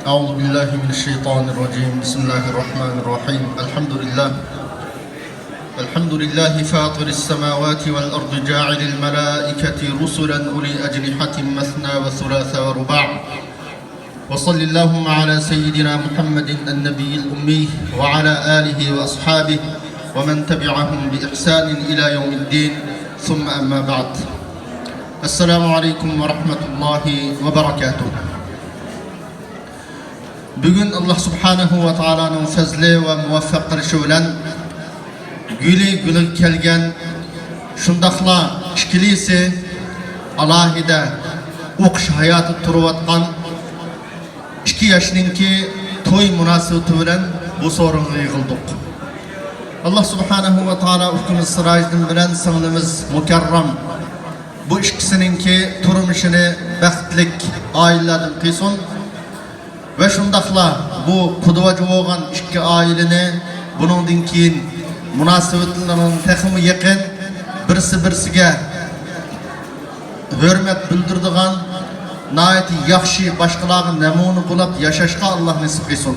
أعوذ بالله من الشيطان الرجيم بسم الله الرحمن الرحيم الحمد لله فاطر السماوات والأرض جاعل الملائكة رسلا أولي أجنحة مثنى وثلاث ورباع وصل اللهم على سيدنا محمد النبي الأمي وعلى آله وأصحابه ومن تبعهم بإحسان إلى يوم الدين ثم أما بعد السلام عليكم ورحمة الله وبركاته. Bugün Allah Subhanahu ve Taala'nın fazli ve muvaffaq qilishi bilan gülü kelgen şundaqla işkilisi alahida o'qish hayoti turayotgan 2 yoshninki to'y munosabati bilan bu so'ringa yig'ildik. Allah Subhanahu ve Taala ukimiz Sirajdin bilan singlimiz Mukarram bu ikkisininki turmushini baxtlik oilalardan qilsin. Ve şundaqla bu qudvachi bo'lgan ikki oilani buningdan keyin munosabatlarning texmi yaqin birsiga hurmat bildiradigan nayet yaxshi boshqalarga namuna bo'lib yashashga Alloh nasib qilsin.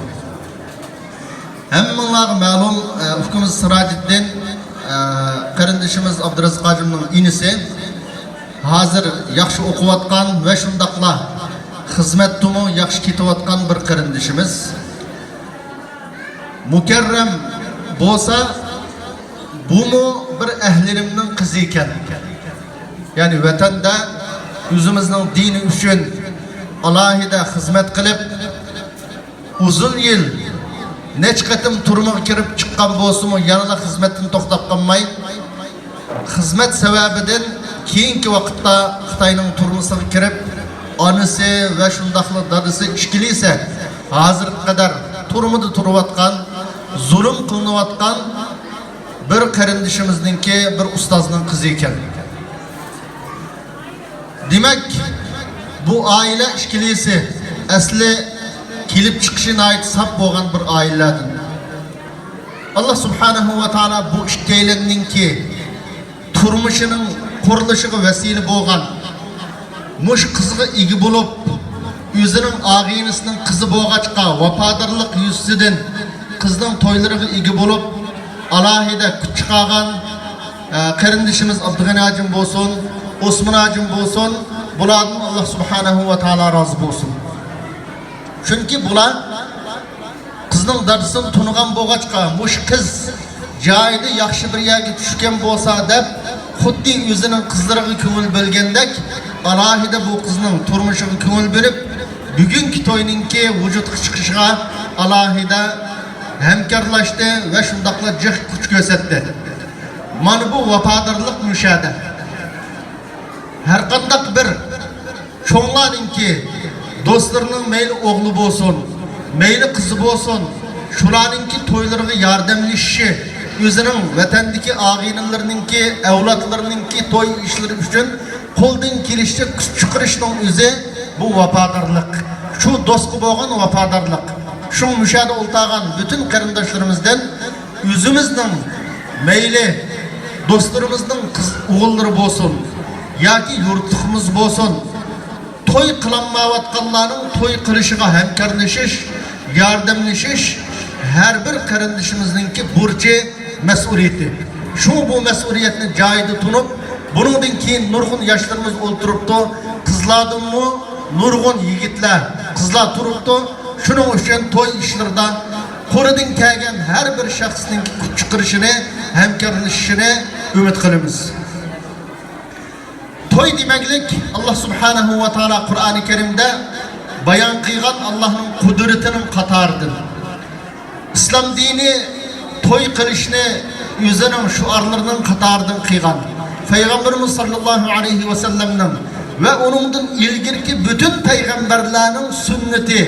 Hammalarga ma'lum ukimiz Sirajiddin qarindishimiz Abdurazzoq hojimning inisi hozir yaxshi o'qiyotgan ve şundaqla xizmatdimi yaxshi ketayotgan bir qarindishimiz. Mukarram bo'lsa bumu bir ahlirimning qizi ekan. Ya'ni vatanda o'zimizning dini uchun alohida xizmat qilib uzun yil necha qatim turmushga kirib chiqqan bo'lsa-mu yana xizmatini to'xtab qolmay xizmat sababidan keyingi vaqtda Xitoyning turmushiga kirib anısı ve şundaqlı dadısı işkiliyse hazır kadar turmudu turvatkan, zulüm kılınavatkan bir qarindishimizningki bir ustozning qizi ekan. Demek bu aile işkilisi asli kelib chiqishini ait sap bo'lgan bir ailelerden. Allah Subhanahu ve Taala bu ikkilaningki turmushining qurilishiga vesile bo'lgan muş kızga igi bulup yüzünün ağabeyisinin kızı boğaçka vafadarlık yüzsüden kızdan toylarına igi bulup alahide çıkagan qarindishimiz Abdug'ani hacım bolsun, Osman hacım bolsun, bulardan Allah Subhanahu ve Taala razı bolsun. Çünkü bular kızның dadısını tunugan boğaçka muş kız joyida yaxshi bir yerga tushgan bo'lsa deb xuddi o'zining qizlariga ko'ngil bo'lgandek alahida bu qizning turmushiga ko'ngil berib bugungi to'yninki vujudga chiqishiga alahida hamkorlashdi va shundaqla jiq kuch ko'rsatdi. Mana bu vafodorlik mushada. Har qanday bir cho'nglarninki do'stlarining mayli o'g'li bo'lsin, mayli qizi bo'lsin, shularninki to'ylariga yordamlashishi o'zining vatandagi og'inlarninki avlodlarninki to'y ishlari uchun qo'ldan kelishcha kuch chiqarishning o'zi bu vafodorlik. Shu do'stga bo'lgan vafodorlik. Shu mushada o'ltagan bütün qarindoshlarimizdan o'zimizning mayli do'stlarimizning qiz o'g'illari bo'lsin yoki yurtimiz bo'lsin to'y qilinmayotganlarning to'y qilishiga hamkorlashish, yordamlashish her bir qarindishimizningki burchi, mas'uliyati. Şu bu mas'uliyatni joyida tunib, buningdan keyin nurg'un yoshlarimiz o'ltiribdi. Qizlardimi nurg'un yigitlar, qizlar turibdi. Shuning uchun to'y ishlarida qo'lidan kelgan har bir shaxsning kuch chiqarishini, hamkorlashishini umid qilamiz. To'y demaklik Allah Subhanahu ve Taala Qur'oni Karimda bayon qilgan Allohning qudratining qatoridir. İslam dini to'y qilishni o'zining shuarlarining qatoridan qilgan. Peygamberimiz sallallahu aleyhi ve sellem'nin ve onundan ilgirki bütün peygamberlerinin sünneti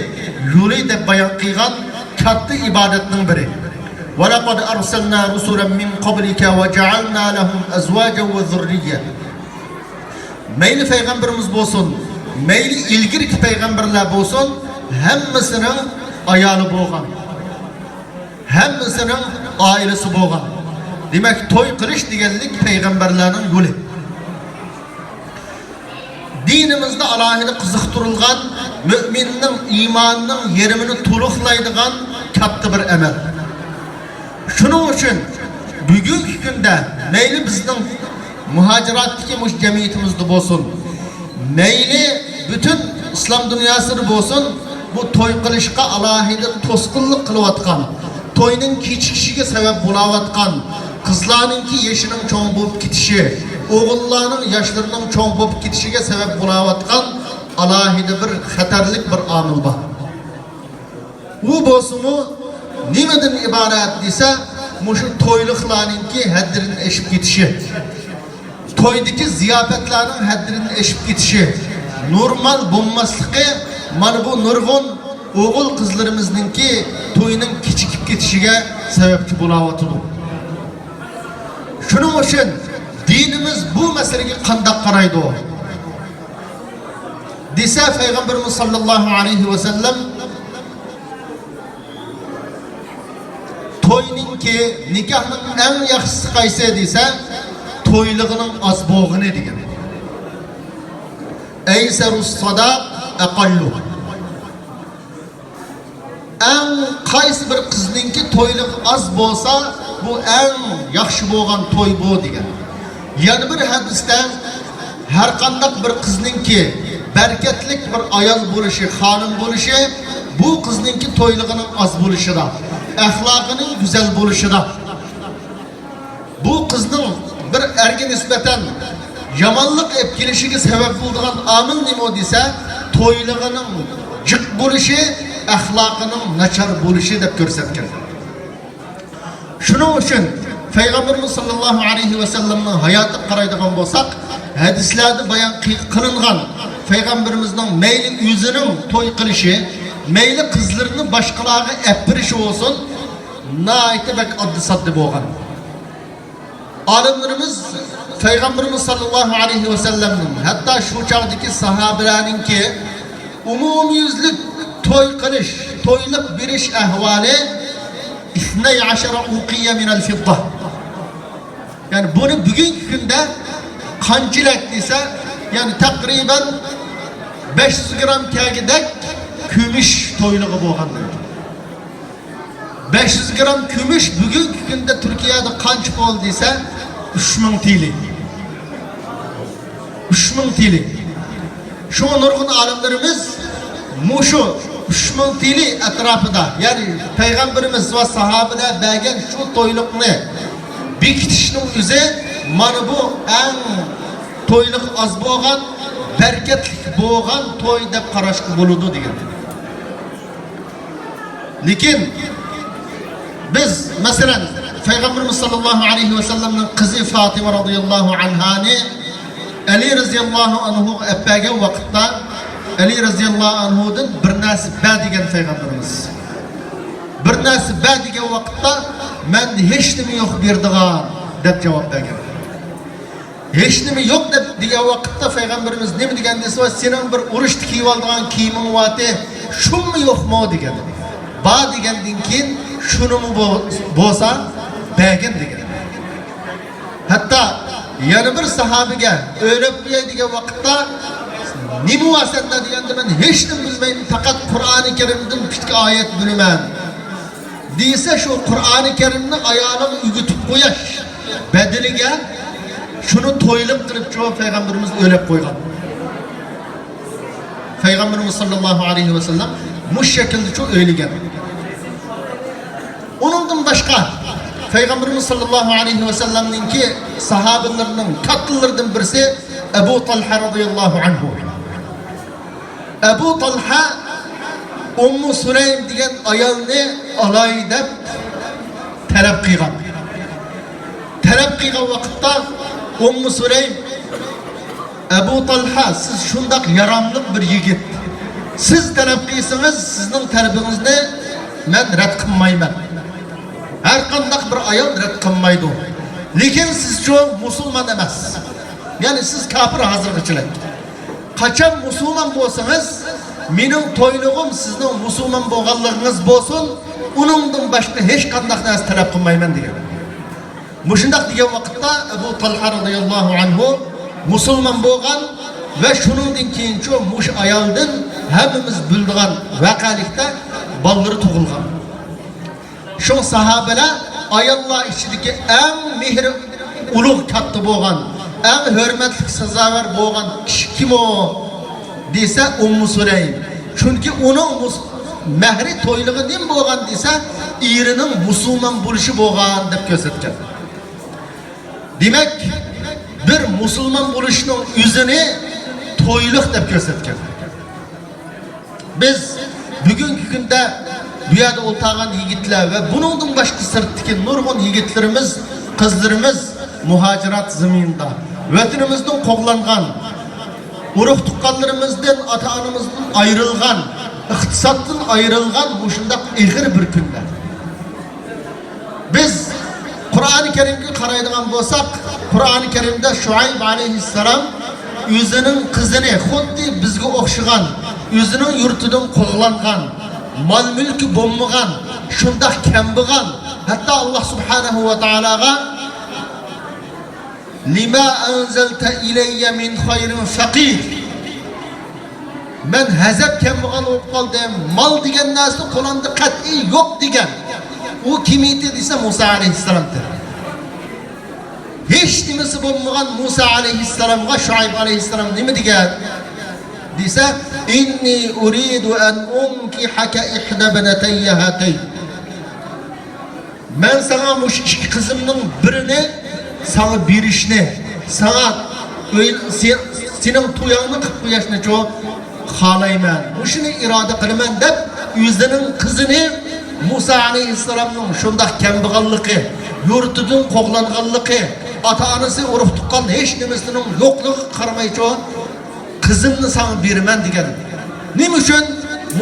yolu deb bayon qilgan katta ibadetning biri. Ve laqad arsalna rusulan min qablika ve ja'alna lahum azwajan ve zurriyya. Meyli peygamberimiz bo'lsin, meyli ilgirki peygamberler bo'lsin, hammasının ayoli bo'lgan. Hammasının ailesi bo'lgan. Demek to'y qilish deganlik peygamberlerning yo'li. dinimizde alohida qiziqtirilgan müminning iymonining yerimini to'liqlaydigan katta bir amal. Shuning uchun bugungi kunda mayli bizning muhojiratdagi jamiyatımızda bo'lsin, mayli bütün İslam dünyasida bo'lsin, bu to'y qilishga alohida to'sqinlik qilayotgan, to'yning kechikishiga sabab bo'layotgan, qizlarningki yashining cho'ng bo'lib ketishi, o'g'illarning yoshlarining cho'ng bo'lib ketishiga sabab bo'layotgan alohida bir xatarlik bir omil bor. U bo'lsa-mu nimadan iborat desa, mushu to'yliqlarningki haddirini eshib ketishi, to'ydagi ziyofatlarning haddirini eshib ketishi, normal bo'lmasligi mana bu nurg'un o'g'il qizlarimizningki to'yning kechikib ketishiga sababchi bo'layotdi. Shuning uchun dinimiz bu masalaga qanday qaraydi? Desa Payg'ambarimiz sollallohu alayhi va sallam to'yningki nikohning eng yaxshisi qaysi desa, to'yligining oz bo'g'ini degan. Aysarus sadaq aqallu. En qaysi bir qizninki to'yliq az bo'lsa, bu en yaxshi bo'lgan to'y bu degan. Yani bir hadisda har qanday bir qizninki berketlik bir ayol bo'lishi, xonim bo'lishi, bu qizninki to'yligining az bo'lishida, axloqining go'zal bo'lishida. Bu qizning bir erga nisbatan yomonlik olib kelishiga sabab bo'lgan omil nima desa, to'yligining jiq bo'lishi, axloqining nachar bo'lishi deb ko'rsatgan. Shuning uchun Payg'ambarimiz sollallohu alayhi va sallamning hayotiga qaraydigan bo'lsak, hadislarda bayon qilingan Payg'ambarimizning mayli o'zining to'y qilishi, mayli qizlarini boshqalarga epirishi bo'lsin, naaytibak oddi-soddi bo'lgan. Olimlarimiz Payg'ambarimiz sollallohu alayhi va sallamning hatto shu chog'dagi sahobalarningki umumyuzlik to'y qilish, to'ylib berish ahvoli 12 uqiya min al-fidda. Yani bunu bugungi kunda qanchalik desa, yani takriben 500 gram kagidek kumush to'yligi bo'lgan. 500 gram kumush bugungi kunda Turkiyada qancha pul desa 3000 TL. 3000 TL. Şu nurg'un olimlarimiz mushu 3000 TL atrofida, yani Payg'ambarimiz va sahobalar bergan shu to'yliqni bekitishning o'zi mana bu eng to'yliq az bo'lgan, berkatli bo'lgan to'y deb qarashga bo'ladi degan. Lekin biz masalan Payg'ambarimiz sollallohu alayhi va sallamning qizi Fatima radhiyallohu anhani Ali radhiyallohu anhu appagan vaqtda Ali radhiyallohu anhudan bir narsa ba degan Payg'ambarimiz. Bir narsa ba degan vaqtda men hech nima yo'q berdigan deb javob bergan. Hech nima yo'q deb degan vaqtda Payg'ambarimiz nima degan desa, sening bir urushda kiyib olgan kiyiming vaqti shunmi yo'qmi degan. Ba degandan keyin shunimi bo'lsa bergan degan. Hatta yana bir sahabiga o'ylab qo'yay degan vaqtda nima vasanda deganda men hech nima bilmayman, faqat Qur'oni Karimdan bitta oyat bilaman. Deysa shu Qur'oni Karimni ayolim o'gitib qo'yash badaliga shuni to'ylib qilib javob Payg'ambarimiz o'ylab qo'ygan. Payg'ambarimiz sollallohu alayhi va sallam mush shaklda shu o'ylagan. Uningdan boshqa Payg'ambarimiz sollallohu alayhi va sallamningki sahobalarining kattallaridan birisi Abu Talha radhiyallohu anhu. Abu Talha Ummu Sulaym degan ayolni olay deb talab qilgan. Talab qilgan vaqtda Ummu Sulaym Abu Talha, siz shundoq yaramli bir yigit. Siz talab qilsangiz, sizning talabingizni men rad qilmayman. Her qanday bir ayol rad qilmaydi. Lekin siz şu musulmon emas. Yani siz kafir hozirgachilar. Qachon musulmon bo'lsangiz, mening to'ylig'im sizning musulmon bo'lganligingiz bo'lsin, uningdan boshqa hech qanday narsa talab qilmayman degan. Mushundaq degan vaqtda Abu Talha radhiyallohu anhu musulmon bo'lgan, ve şunundan keyin şu muş ayaldan hemimiz bildiğin vakalikte balları tuğulgan. Şu sahabeler ayallar içindeki en mihri ulug kattı boğan, en hürmetlik sazaver boğan kişi kim o? Dese Ummu Süleym. Çünkü onun mehri toyluğu değil boğan dese irinin Müslüman buluşu boğan dep gösterken. Demek bir Müslüman buluşunun yüzünü toyluk dep gösterken. Biz bugünkü günde dünyada oltağan yigitler ve bunun başka sırttaki nurgun yigitlerimiz, kızlarımız muhacirat zemininde vatanımızdan kovlangan, uruk tuqqanlarımızdan, ata-anamızdan ayrılgan, iktisattan ayrılgan bu şundak ihir bir günler. Biz Kur'an-ı Kerim'e karaydıgan bolsak, Kur'an-ı Kerim'de Şuayb aleyhisselam yüzünün kızını xuddi bizge okşıgan, yüzünün yurtudan kovlangan, mal mülkü bommagan, şundak kembigan, hatta Allah subhanahu ve ta'alaga lima enzelte ileyye min hayrin fakir. Ben hezep kembigan olup kaldım, mal digen nasıl kolanda kat'i yok digen. O kimiydi dese Musa aleyhisselam'dır. Hiç demesi bulmayan Musa aleyhisselam'a Şuayb aleyhisselam ne mi diyen? Dese inni uridu en unkihake ihda beneteyye hatey. Ben sana bu iki kızımın birini sana bir işini, sana senin tuyağını 40 yaşına çoğu halayman. Bu işini irade kılman deyip yüzünün kızını Musa aleyhisselam'ın şundak kembigallığı, yurtudun kovlangallığı, ata-anası uruk tuqqan hiç demesinin yokluğu karamayı çoğu kızımını sana birmen digen. Ne için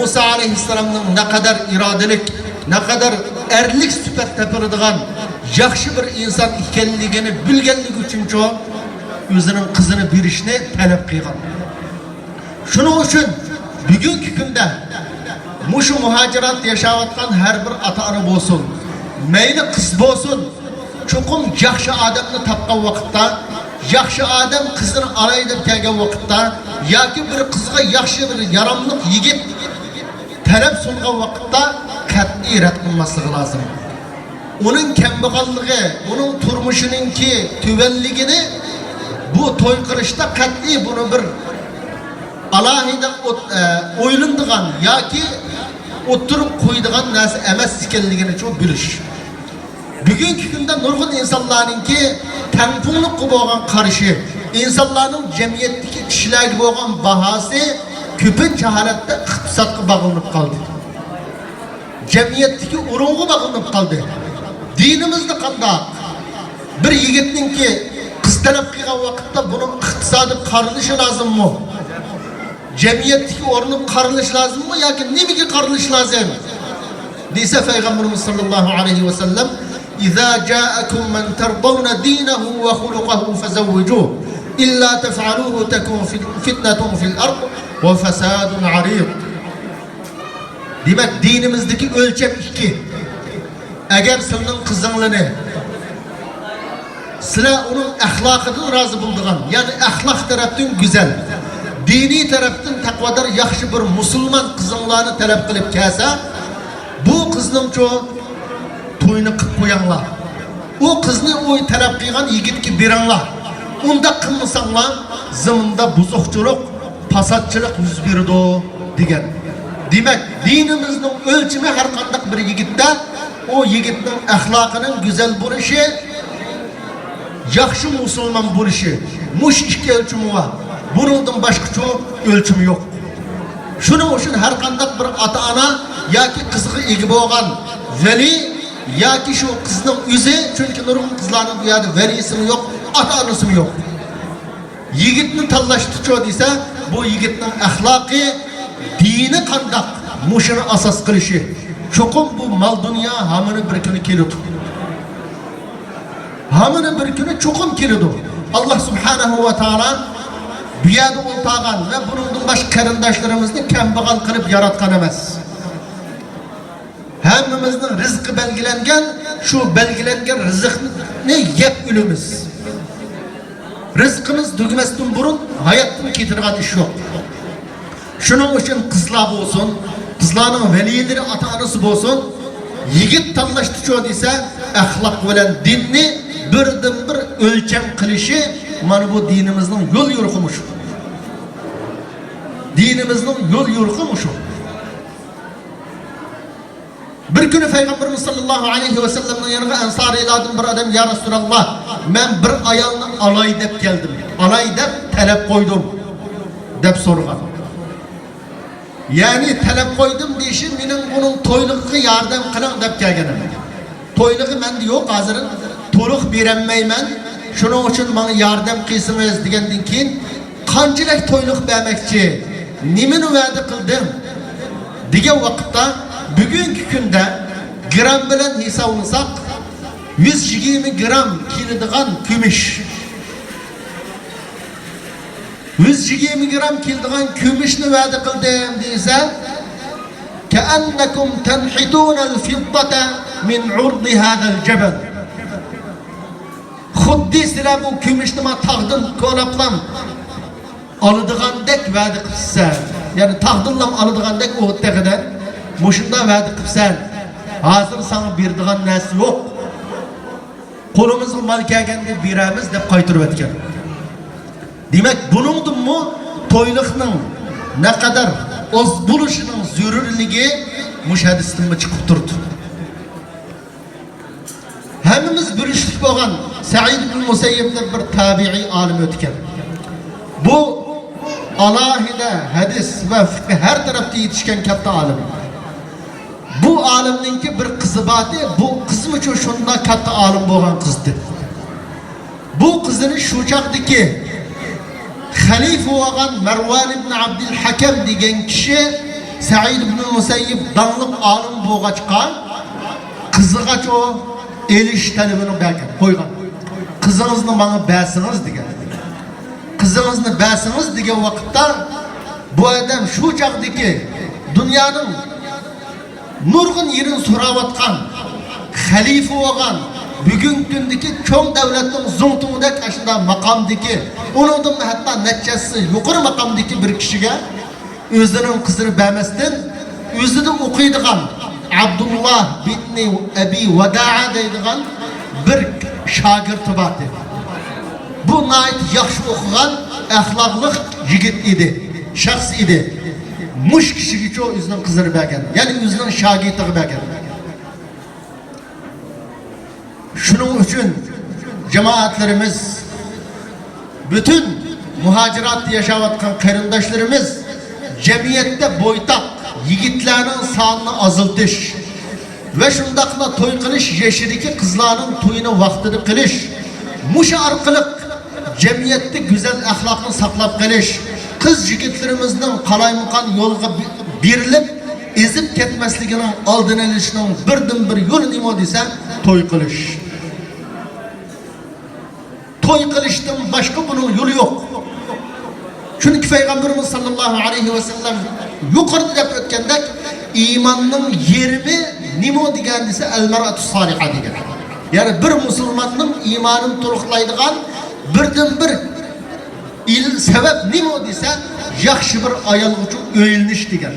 Musa aleyhisselam'ın ne kadar iradelik, ne kadar erlik süpet tepirdiğen yaxşı bir insan ikenligini bilgenlik için çoğu yüzünün kızını bir işine talep kıygan. Şunun için bugünkü günde muşu muhacirat yaşavatkan her bir ata-ana bolsun, meyli kız bolsun, çokum yaxşı adamını tapkan vakitte, yaxşı adam kızını arayıp kelgen vakitte, yaki bir kızga yaxşı bir yaramlık yigit talep sungan vakitte kat'i ret kılması lazım. Onun kembigallığı, onun turmuşununki tüvenligini bu toy kırışta kat'i bunu bir alahide oylandıgan yaki oturup koyduğun nasi emes ikenligini çok biliş. Bugünkü günde nurgun insanların ki tempunluk boğan karşı, insanların cemiyetteki kişiler gibi boğan bahası köpünç halette iktisatka bağlanıp kaldı. Cemiyetteki urungu bağlanıp kaldı. Dinimizde kanda bir yigitnin ki kız talep kıygan vakitte bunun iktisadı karılışı lazım mı? Cemiyetteki orunun karılış lazım mı? Yakin ne mi ki karılış lazım? Diyse Peygamberimiz sallallahu aleyhi ve sellem İzâ câekum men terdavne dînehu ve hulukahu fezevvicuhu İllâ tef'alûhu tekun fitnetun fil ard ve fesâdun arîd. Demek dinimizdeki ölçem iki. Eğer senin kızınlığını sıra onun ahlakını razı bulduğun, yani ahlak taraftan güzel, dini taraftan takvadar yaxşı bir Müslüman kızınlarını talep kılıp kelse, bu kızının çoğu toyunu kıp koyanlar. O kızını o talep kıygan yigit ki biranlar. Onda kılmasanlar zımında buzukçuluk, pasatçılık yüz birdi o degen. Demek dinimizin ölçümü her kandak bir yigitte o yigitin ahlakının güzel buluşu, yaxşı Müslüman buluşu, muş iki ölçümü var. Bunun başka çoğu ölçümü yok. Şunun için her kandak bir ata-ana yaki kızı ilgi boğan veli yaki şu kızının yüzü, çünkü nurgun kızlarının dünyada velisi mi yok, ata-anası mı yok. Yigitini tallaştı çoğu deyse bu yigitin ahlakı, dini kandak muşunu asas kılışı. Çokum bu mal dünya hamını bir günü kelidu. Hamını bir günü çokum kelidu. Allah subhanahu ve ta'ala dünyada oltağan ve bunun baş karındaşlarımızı kembigal kılıp yaratkan emez. Hemimizin rızkı belgilengen, şu belgilengen rızıkını yep ülümüz. Rizqimiz tugmasdan burun hayotdan ketirgan ish yo'q. Shuning uchun qizlar bo'lsin, qizlarning valilari, ota-onasi bo'lsin, yigit tanlashdi cho desa, axloq bilan dinni birdan bir o'lcham qilishi mana bu dinimizning yo'l yo'riqi shu. Dinimizning yo'l yo'riqi shu. Bir kuni Peygamberimiz sallallahu aleyhi ve sellem'nin yanına Ensarilerden bir adam, ya Resulallah, ben bir ayağını alay dep geldim. Alay dep talep koydum dep sorgan. Yani talep koydum deyişim, benim bunun toyluğu yardım kılan dep gelgenim. Toyluğu mende yok, hazırın to'liq beremeymen. Şunun için bana yardım kıysınız degenden keyin qanchalik to'yluq bermoqchi, nimani va'da qildim degan vaqtda bugungi kunda gram bilan hisoblasak 120 gram keladigan kumush, 120 gram keladigan kumushni va'da qildim desa, ka'annakum tanhituna al-fiddata min 'urdi hadha al-jabal. Xuddi sizlar bu kumushni ma taqdim ko'laplam alıdığandek va'da qilsan, yani taqdirlam alıdığandek o teqiden mushunda va'da qilsan, hozir sana berdigan narsa yo'q. Qo'limizga mal kelganda beramiz deb qaytirib o'tgan. Demak, buningdimi to'yliqning ne kadar oz bo'lishining zarurligi mush hadisdan chiqib turdi. Hammamiz bilishlik bo'lgan Sa'id ibn Musayyib'den bir tabi'i alim o'tgan. Bu alahida hadis ve fiqh her tarafta yetişken katta alim. Bu alimninki bir kızı batı, bu kızım için şunda katta alim bo'lgan kızdı. Bu kızını şu çağdaki halife olan Mervan ibn Abdülhakem degen kişi Sa'id ibn Musayyib danlık alim bo'lg'achqa kızıgaç o eliş talebini bergan, qo'ygan. Kızınızını bana bersiniz degan. Kızınızını bersiniz degan vaqtda bu adam şu çağdaki dünyanın nurgun yerini so'rayotgan halife bo'lgan bugungi kundagi cho'ng davlatning zo'ngtumidek ashunda maqomdagi uningdan hatto natijasi yuqori maqomdagi bir kishiga o'zining qizini bermasdan o'zidan o'qiydigan Abdullah ibn Abi Wada'a deydigan bir shogirdi bor. Bu nayt yaxshi o'qigan axloqli yigit edi, shaxs edi. Mush kishiga o'zining qizini bergan, ya'ni o'zining shogirdiga bergan. Shuning uchun jamoatlarimiz, bütün muhacirat yaşayotgan qarindoshlarimiz jamiyatda bo'ytaq yigitlarning sonini azaltish ve shundaqla to'y qilish, yashiriki qizlarning to'yini vaqtida qilish, mush orqali jamiyatda go'zal axloqni saqlab qolish, qiz yigitlarimizning qalaymuqan yo'lga berilib ezib ketmasligining oldini olishning birdan bir yo'li nima desa, to'y qilish. To'y qilishdan boshqa buning yo'li yo'q. Çünkü Peygamberimiz sallallahu aleyhi ve sellem yukarıda deb o'tgandek iymonning yerimi nima degan desa al-mar'atu soliha degan. Yani bir musulmonning iymonini to'liqlaydigan birdan bir sebep nima desa yaxshi bir ayol uchun o'yilnish degan.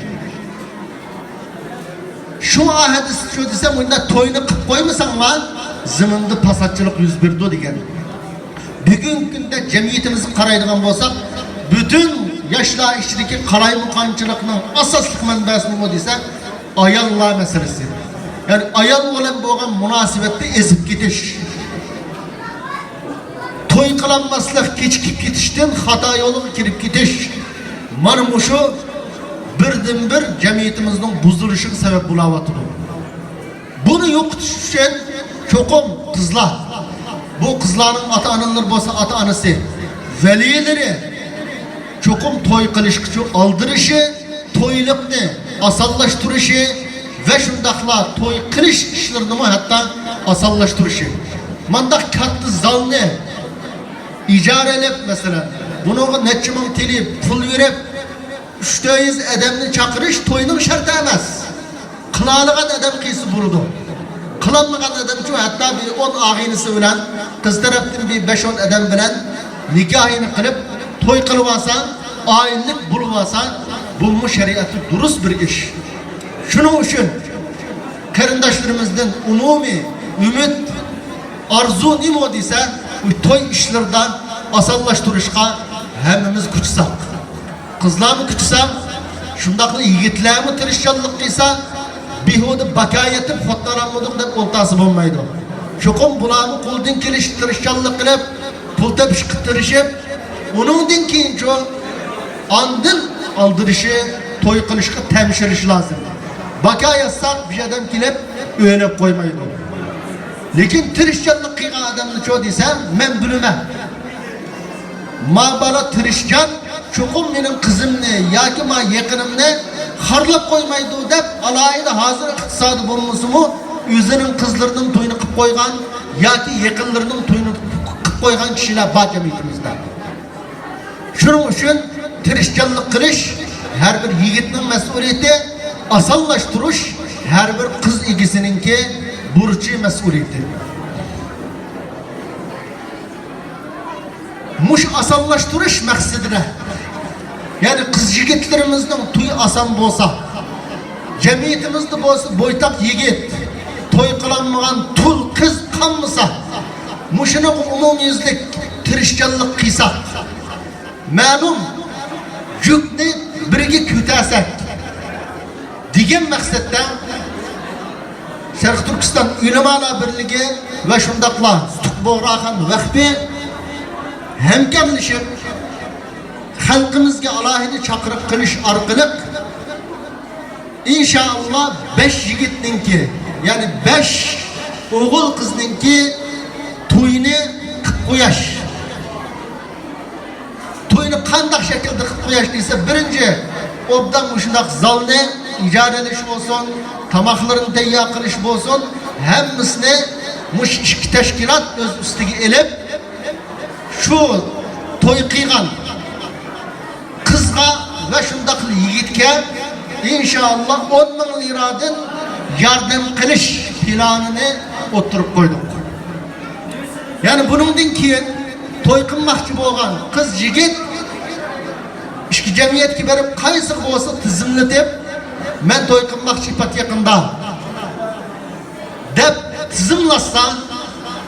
Şu hadis şu desa bunda to'yni qilib qo'ymasanmi ziminda pasatchilik yuz berdi degan. Bugungi kunda jamiyatimizni qaraydigan bo'lsak, bütün yaşlar içindeki qalaymuqanchilikning asosli manbasi nima desa ayollar meselesi. Yani ayol bilan bo'lgan munosabatni ezib ketish. To'y qilinmaslik, kechikib ketishdan xato yo'liga kirib ketish. Mana shu birdan bir jamiyatimizning buzilishiga sabab bo'layotdi. Bunu yo'qotish uchun cho'qim qizlar, bu qizlarning ota-onalar bo'lsa ota-onasi, valiylari çokum toy qilishga aldırışı, toyliqni osonlashtirishi ve shundaqla toy qilish ishlarini hatta osonlashtirishi. Manda katta zalni ijaralab mesela bunaqa necha ming tili pul verib 300 odamni chaqirish to'yning sharti emas. Qiladigan odam qaysi bo'ladi? Qilolmagan odam uchun hatto bir 10 og'inisi bilan, qiz tarafdan bir 5-10 odam bilan nikahını kılıp toy kılıp alsan, aylık bulup alsan, bu şeriatı durust bir iş. Şunun için karindaşlarımızdan umumi ümit arzu nimo dese bu toy işlerden asallaştırışka hemimiz küçsak. Kızlar mı küçsak, şundaklı yigitler mi tırışçallık kıysa bihudu bakaya yetip xotlaranmadık deb oltası olmaydı. Şokum bulamı kuldun keliş tırışçallık kılıp pul tepişkip tırışıp onundan keyin şu andın aldırışı toy kılışka temşiriş lazım. Bakaya yazsak bir adam kilip öğrenip koymaydı. Lekin tırışçallık kıygan adamını çoğu desem men bilmem. Ma bala tırışcan çokum benim kızımni yaki ma yakınımni harlap koymaydı dep alaydı hazır iktisadı bulmusu mu özünün kızlarının toyunu kıp koygan yaki yakınlarının toyunu kıp koygan kişiler var cemiyetimizde. Şunun için tırışcanlık kılış her bir yigitnin mesuliyeti, asallaştırış her bir kız ilgisininki burcu mesuliyeti. Muş asallaştırış maksadına yani kız yigitlerimizin toyu asan bolsa cemiyetimizde bolsa boytak yigit toy kılanmagan tul kız kanmasa muşunu umumiyizlik tırışcanlık kıysak malum yükni birge kütasak digen maksadda Şarkı Türkistan Ülemalar Birliği ve şundakla Stukboğrahan Vahbi hemkarlaşıp halkımızga alohida chaqiriq qilish orqali inşallah 5 yigitninki yani 5 o'g'il qizninki to'yini qilib qo'yash. To'yini qanday shaklda qilib qo'yash desa birinchi obdan shundaq zalni ijaralash bo'lsin, tamoqlarini tayyor qilish bo'lsin, hammasini mush ikki tashkilot o'z ustiga elib şu toy qilgan qizga va shundaqli yigitga inşallah 10 ming liradan yardım qilish planini o'tirib qo'ydik. Yani bunundan keyin toy qilmoqchi bo'lgan qiz yigit ishki jamiyatga berib qaysi bo'lsa tizimlatib men toy qilmoqchi pat yaqinda deb tizimlasa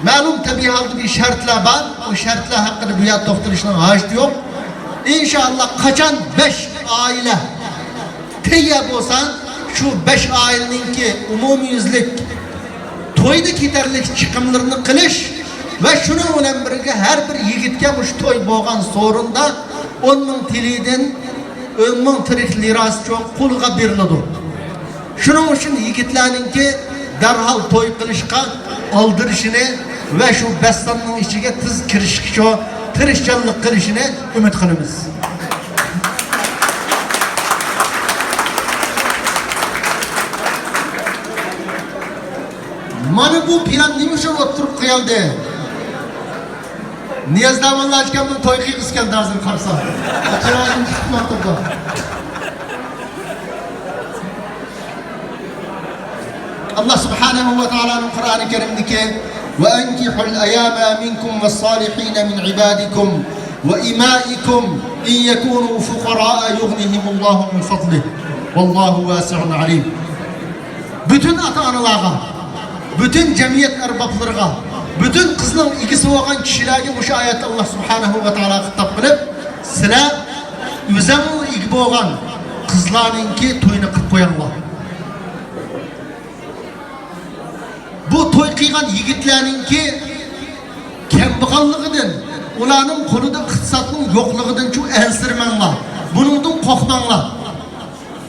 malum tabii halde bir şartlar var. O şartlar hakkında bu yat doktoruşunun hacı yok. İnşallah kaçan 5 aile teyyab olsan şu 5 ailenin ki umumi yüzlük toyda giderlik çıkımlarını kılış ve şunun önem birge her bir yigitke muş toy boğan sorunda 10 ming tiliden 10 ming tirik lirası çok kulga birlidir. Şunun için yigitlerin ki derhal toy kılışka aldırışını ve şu bestanın içine tız kirişki şu tırışçanlık kılışını ümit kılımız. Mana bu plan nima uchun o'tirib qo'yildi? Niyaz damonlar aytganman to'y qilg'isgan hozir qarsa. Chiroyim chiqmoqda. Allah subhanahu ve ta'ala'nın Kur'an-ı Kerim'deki وَاَنْكِحُ الْاَيَامَ مِنْكُمْ وَالصَّالِحِينَ مِنْ عِبَادِكُمْ وَاِمَائِكُمْ اِنْ يَكُونُوا فُقَرَاءَ يُغْنِهِمُ اللّٰهُ مِنْ فَضْلِهِ وَاللّٰهُ وَاسِعٌ عَلِيمٌ. Bütün ata-analarga, bütün cemiyet erbaplarına, bütün kızların ikisi olan kişilerge bu ayette Allah subhanahu ve ta'ala hitap kılıp sizler üzemli ilgi olan kızlarınki toyunu kılıp koyanlar. Bu toy kıygan yigitlerninki kembaganlığıdan, ularning qo'lida iqtisodning yo'qligidan şu ensirmanglar. Buningdan qo'rqmanglar.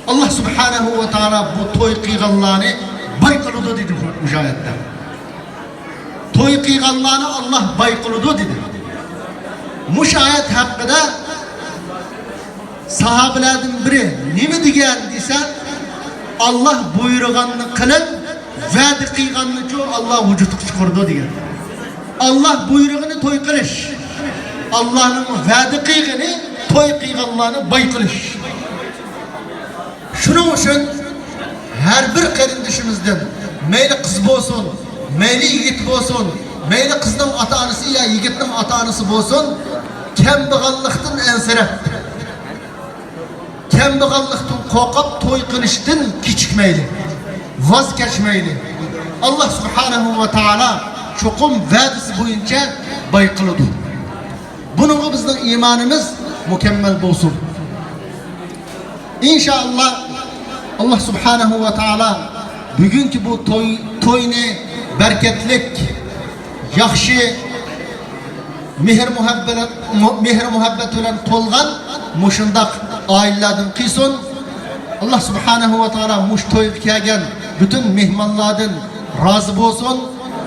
Allah subhanahu ve ta'ala bu toy kıyganlarni bayqiludi dedi bu ayette. Toy kıyganlarni Allah bayqiludi dedi. Muş ayet hakkında sahabelerden biri nima degan desa Allah buyurganini qilib va'da qilganni cho Allah vujudga chiqardi degan. Allah buyrug'ini to'y qilish. Allohning va'da qilgani to'y qilganlarni boy qilish. Shuning uchun her bir qarindishimizdan mayli qiz bo'lsin, mayli yigit bo'lsin, mayli qizning ota-onasi ya yigitning ota-onasi bo'lsin, kambag'allikdan ensirab, kambag'allikdan qo'rqib to'y qilishdan kechikmaydi, voz kechmaydi. Allah subhanahu va taolo cho'qim va'dasi bo'yicha bayqiladi. Bununla bizning iymonimiz mukammal bo'lsin. İnşallah Allah subhanahu va taolo bugungi bu to'yni berketlik, yaxshi mehr muhabbet bilan to'lgan mushundaq oilalardan qilsin. Allah subhanahu va taolo mush to'yga kelgan bütün mehmonlardan rozi bo'lsin.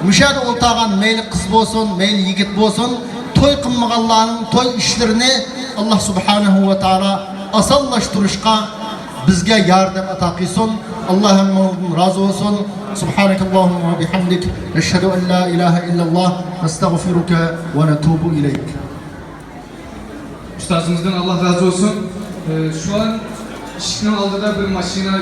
Müşahede o'ltagan meyli qiz bo'lsin, meyli yigit bo'lsin, to'y qilmaganlarning to'y ishlarini Allah subhanahu va taolo osonlashtirishga bizga yordam ato qilsin. Alloh hammadan rozi bo'lsin. Subhanakallahumma va bihamdik, nashhadu an la ilaha illalloh, nastagfiruka va natubu ilayk. Üstazımızdan Allah razı olsun. Şu an işinin altında bir maşina